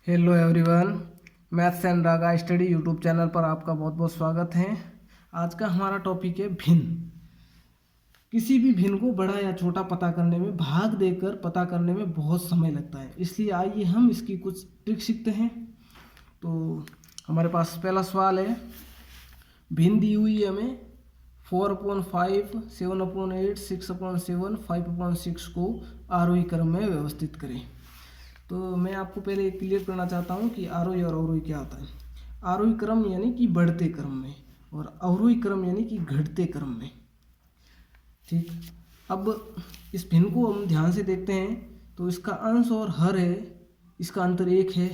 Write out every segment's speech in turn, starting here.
Hello everyone, maths and Raga study YouTube channel पर आपका बहुत बहुत स्वागत है। आज का हमारा टॉपिक है भिन्न। किसी भी भिन्न को बड़ा या छोटा पता करने में, भाग देकर पता करने में बहुत समय लगता है, इसलिए आइए हम इसकी कुछ ट्रिक सीखते हैं। तो हमारे पास पहला सवाल है, भिन्न दी हुई है हमें 4/5, 7/8, 6/7, 5/6 को आरोही क्रम में व्यवस्थित करें। तो मैं आपको पहले क्लियर करना चाहता हूँ कि आरोही और अवरोही क्या होता है। आरोही क्रम यानी कि बढ़ते क्रम में, और अवरोही क्रम यानी कि घटते क्रम में। ठीक, अब इस भिन्न को हम ध्यान से देखते हैं तो इसका अंश और हर है, इसका अंतर 1 है।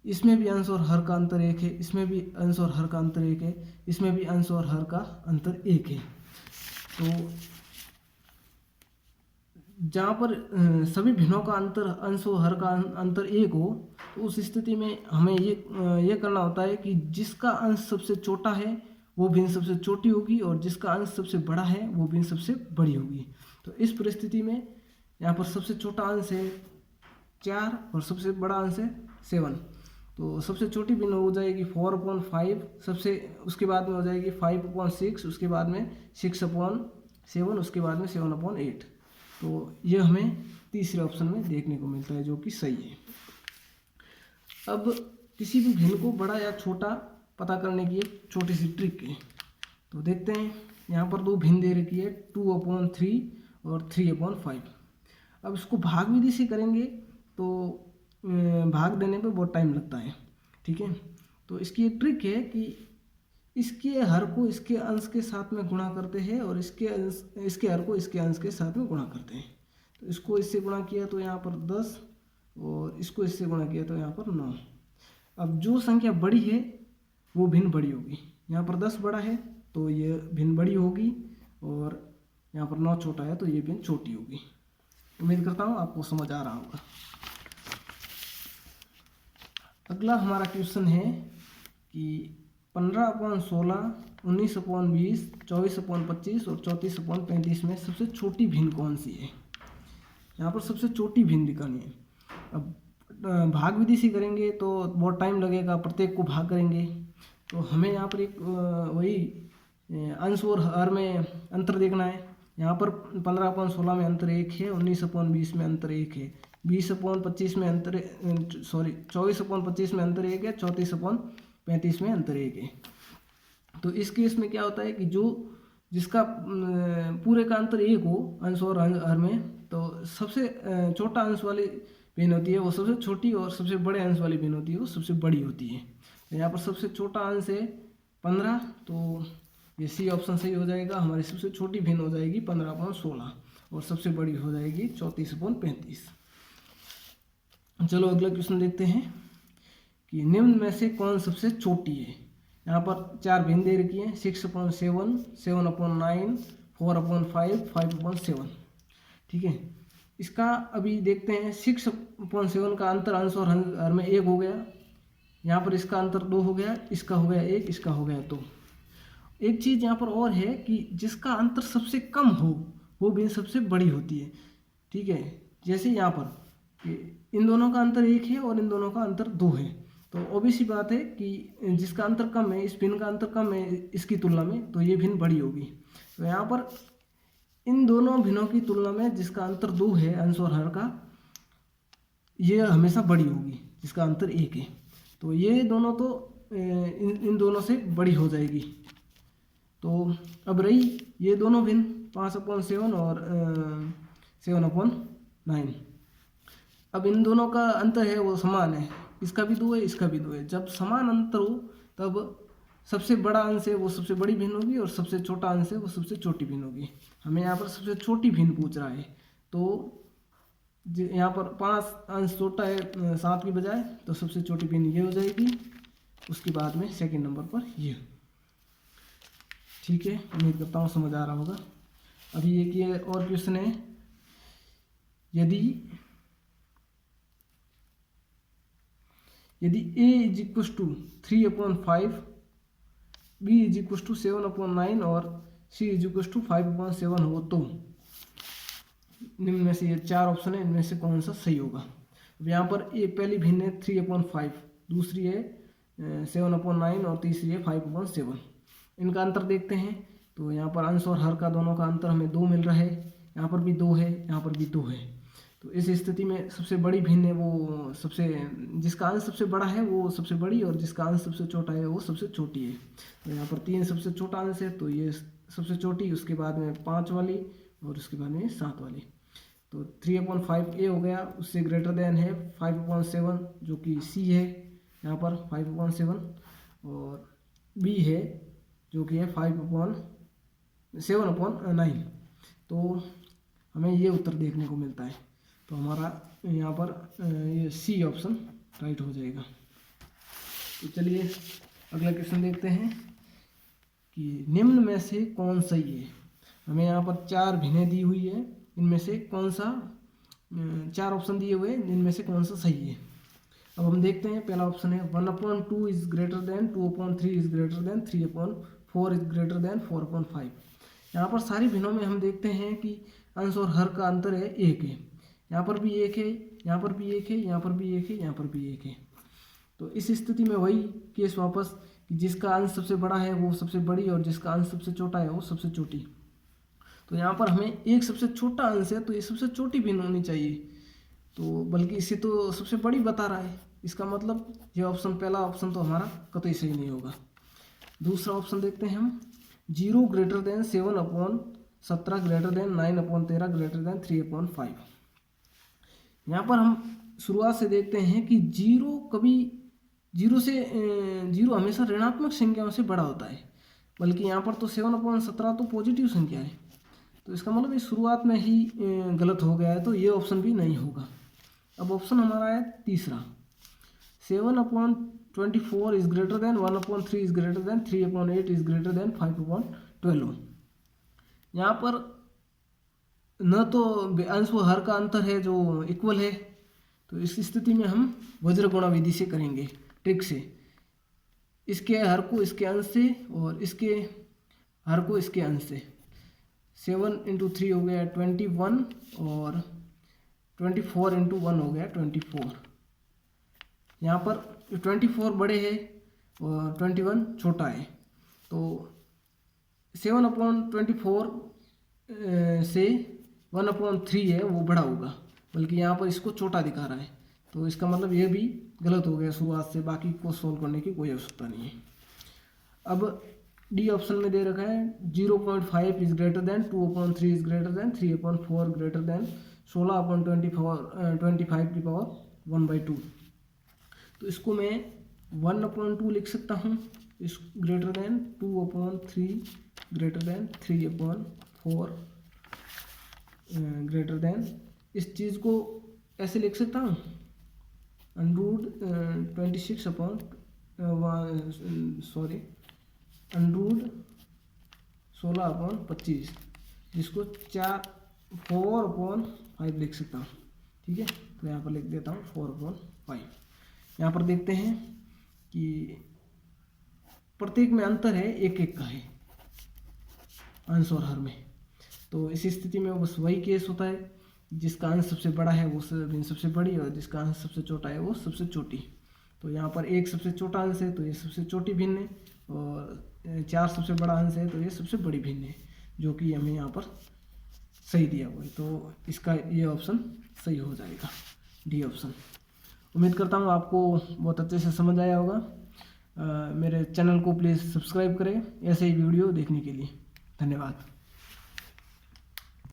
इसमें भी अंश और हर का अंतर 1 है, इसमें भी अंश और हर का अंतर 1 है, इसमें भी अंश और हर का अंतर 1 है। तो जहाँ पर सभी भिन्नों का अंतर, अंश और हर का अंतर 1 हो, तो उस स्थिति में हमें ये करना होता है कि जिसका अंश सबसे छोटा है वो भिन्न सबसे छोटी होगी, और जिसका अंश सबसे बड़ा है वो भिन्न सबसे बड़ी होगी। तो इस परिस्थिति में यहाँ पर सबसे छोटा अंश है 4 और सबसे बड़ा अंश है 7। तो सबसे छोटी भिन्न हो जाएगी 4/5, सबसे उसके बाद में हो जाएगी 5/6, उसके बाद में 6/7, उसके बाद में 7/8। तो ये हमें तीसरे ऑप्शन में देखने को मिलता है, जो कि सही है। अब किसी भी भिन्न को बड़ा या छोटा पता करने की एक छोटी सी ट्रिक है। तो देखते हैं, यहाँ पर दो भिन्न दे रखी है 2/3 और 3/5। अब इसको भाग विधि से करेंगे तो भाग देने पे बहुत टाइम लगता है। ठीक है, तो इसकी एक ट्रिक है कि इसके हर को इसके अंश के साथ में गुणा करते हैं, और इसके हर को इसके अंश के साथ में गुणा करते हैं। तो इसको इससे गुणा किया तो यहाँ पर 10, और इसको इससे गुणा किया तो यहाँ पर 9। अब जो संख्या बड़ी है वो भिन्न बड़ी होगी। यहाँ पर 10 बड़ा है तो ये भिन्न बड़ी होगी, और यहाँ पर 9 छोटा है तो ये भिन्न छोटी होगी। उम्मीद करता हूँ आपको समझ आ रहा होगा। अगला हमारा क्वेश्चन है कि 15/16, 19/20, 24/25 और 34/35 में सबसे छोटी भिन्न कौन सी है। यहाँ पर सबसे छोटी भिन्न दिखानी है। अब भाग विधि से करेंगे तो बहुत टाइम लगेगा, प्रत्येक को भाग करेंगे तो हमें यहाँ पर एक वही अंश और हर में अंतर देखना है। यहाँ पर 15/16 में अंतर 1 है, 19/20 में अंतर 1 है, 20/25 में अंतर 24/25 में अंतर 1 है, 34/35 में अंतर 1 है। तो इस केस में क्या होता है कि जिसका पूरे का अंतर 1 हो अंश और हर में, तो सबसे छोटा अंश वाली भिन्न होती है वो सबसे छोटी, और सबसे बड़े अंश वाली भिन्न होती है वो सबसे बड़ी होती है। तो यहाँ पर सबसे छोटा अंश है 15, तो ये सी ऑप्शन सही हो जाएगा। हमारी सबसे छोटी भिन्न हो जाएगी 15/16, और सबसे बड़ी हो जाएगी 34/35। चलो अगला क्वेश्चन देखते हैं कि निम्न में से कौन सबसे छोटी है। यहाँ पर 4 भिन्न दे रखी है 6/7, 7/9, 4/5, 5/7। ठीक है, इसका अभी देखते हैं। 6/7 का अंतर अंश और हर में 1 हो गया, यहाँ पर इसका अंतर 2 हो गया, इसका हो गया 1, इसका हो गया 2। एक चीज़ यहाँ पर और है कि जिसका अंतर सबसे कम हो वो भी सबसे बड़ी होती है। ठीक है, जैसे यहाँ पर इन दोनों का अंतर 1 है और इन दोनों का अंतर 2 है, तो ऑब्वियस सी बात है कि जिसका अंतर कम है, इस भिन्न का अंतर कम है इसकी तुलना में, तो ये भिन्न बड़ी होगी। तो यहाँ पर इन दोनों भिन्नों की तुलना में जिसका अंतर 2 है अंश और हर का, ये हमेशा बड़ी होगी जिसका अंतर 1 है। तो ये दोनों तो इन दोनों से बड़ी हो जाएगी। तो अब रही ये दोनों भिन्न 5/7 और 7/9। अब इन दोनों का अंतर है वो समान है, इसका भी 2 है, इसका भी 2 है। जब समान अंतर हो तब सबसे बड़ा अंश है वो सबसे बड़ी भिन्न होगी, और सबसे छोटा अंश है वो सबसे छोटी भिन्न होगी। हमें यहाँ पर सबसे छोटी भिन्न पूछ रहा है, तो यहाँ पर 5 अंश छोटा है 7 की बजाय, तो सबसे छोटी भिन्न ये हो जाएगी, उसके बाद में सेकंड नंबर पर ये। ठीक है, उम्मीद करता हूँ समझ आ रहा होगा। अभी एक ये और क्वेश्चन है, यदि a = 3/5, b = 7/9 और c = 5/7 हो, तो निम्न में से ये 4 ऑप्शन है, इनमें से कौन सा सही होगा। अब यहाँ पर एक पहली भिन्न है 3/5, दूसरी है 7/9 और तीसरी है 5/7। इनका अंतर देखते हैं। तो यहाँ पर अंश और हर का दोनों का अंतर हमें 2 मिल रहा है, यहाँ पर भी 2 है, यहाँ पर भी 2 है। तो इस स्थिति में सबसे बड़ी भिन्न है वो जिसका अंश सबसे बड़ा है वो सबसे बड़ी, और जिसका अंश सबसे छोटा है वो सबसे छोटी है। तो यहाँ पर 3 सबसे छोटा अंश है, तो ये सबसे छोटी, उसके बाद में 5 वाली और उसके बाद में 7 वाली। तो 3/5 ए हो गया, उससे ग्रेटर देन है 5/7 जो कि सी है यहाँ पर 5/7, और बी है जो कि है 7/9। तो हमें ये उत्तर देखने को मिलता है। तो हमारा यहाँ पर ये सी ऑप्शन राइट हो जाएगा। तो चलिए अगला क्वेश्चन देखते हैं कि निम्न में से कौन सही है। हमें यहाँ पर 4 भिन्नें दी हुई है, इनमें से कौन सा 4 ऑप्शन दिए हुए हैं, इनमें से कौन सा सही है। अब हम देखते हैं। पहला ऑप्शन है 1/2 is greater than 2/3 is greater than 3/4 is greater than 4/5। यहाँ पर सारी भिन्नों में हम देखते हैं कि अंश और हर का अंतर है 1 है। यहाँ पर भी 1 है, यहाँ पर भी 1 है, यहाँ पर भी 1 है, यहाँ पर भी 1 है। तो इस स्थिति में वही केस वापस कि जिसका अंश सबसे बड़ा है वो सबसे बड़ी, और जिसका अंश सबसे छोटा है वो सबसे छोटी। तो यहाँ पर हमें एक सबसे छोटा अंश है, तो ये सबसे छोटी भिन्न होनी चाहिए। तो बल्कि इसे तो सबसे बड़ी बता रहा है, इसका मतलब ये ऑप्शन, पहला ऑप्शन तो हमारा कतई सही नहीं होगा। दूसरा ऑप्शन देखते हैं हम। 0 greater than 7/17 greater than 9/13 greater than 3/5। यहाँ पर हम शुरुआत से देखते हैं कि जीरो हमेशा ऋणात्मक संख्याओं से बड़ा होता है, बल्कि यहाँ पर तो 7/17 तो पॉजिटिव संख्या है। तो इसका मतलब इस शुरुआत में ही गलत हो गया है, तो ये ऑप्शन भी नहीं होगा। अब ऑप्शन हमारा है तीसरा, 7/24 is greater than 1/3 is greater than 3/8 is greater than 5/12। यहाँ पर न तो अंश व हर का अंतर है जो इक्वल है, तो इस स्थिति में हम वज्र गुणा विधि से करेंगे, ट्रिक से। इसके हर को इसके अंश से और इसके हर को इसके अंश से। 7 × 3 हो गया 21 और 24 × 1 हो गया 24। यहाँ पर 24 बड़े है और 21 छोटा है, तो 7/24 से 1/3 है वो बड़ा होगा, बल्कि यहाँ पर इसको छोटा दिखा रहा है। तो इसका मतलब ये भी गलत हो गया शुरुआत से, बाकी को सोल्व करने की कोई आवश्यकता नहीं है। अब डी ऑप्शन में दे रखा है 0.5 is greater than 2/3 is greater than 3/4 greater than 16/25 तो इसको मैं 1/2 लिख सकता हूँ, इस greater than 2/3 greater than 3/4 greater than, इस चीज़ को ऐसे लिख सकता हूँ √16/25 जिसको 4/5 लिख सकता हूँ। ठीक है, तो यहाँ पर लिख देता हूँ 4/5। यहाँ पर देखते हैं कि प्रत्येक में अंतर है 1/1 का है अंश और हर में। तो इस स्थिति में बस वही केस होता है, जिसका अंश सबसे बड़ा है वो सबसे बड़ी, और जिसका अंश सबसे छोटा है वो सबसे छोटी। तो यहाँ पर 1 सबसे छोटा अंश है तो ये सबसे छोटी भिन्न है, और 4 सबसे बड़ा अंश है तो ये सबसे बड़ी भिन्न है, जो कि हमें यहाँ पर सही दिया हुआ है। तो इसका ये ऑप्शन सही हो जाएगा, डी ऑप्शन। उम्मीद करता हूँ आपको बहुत अच्छे से समझ आया होगा। मेरे चैनल को प्लीज़ सब्सक्राइब करें ऐसे ही वीडियो देखने के लिए। धन्यवाद।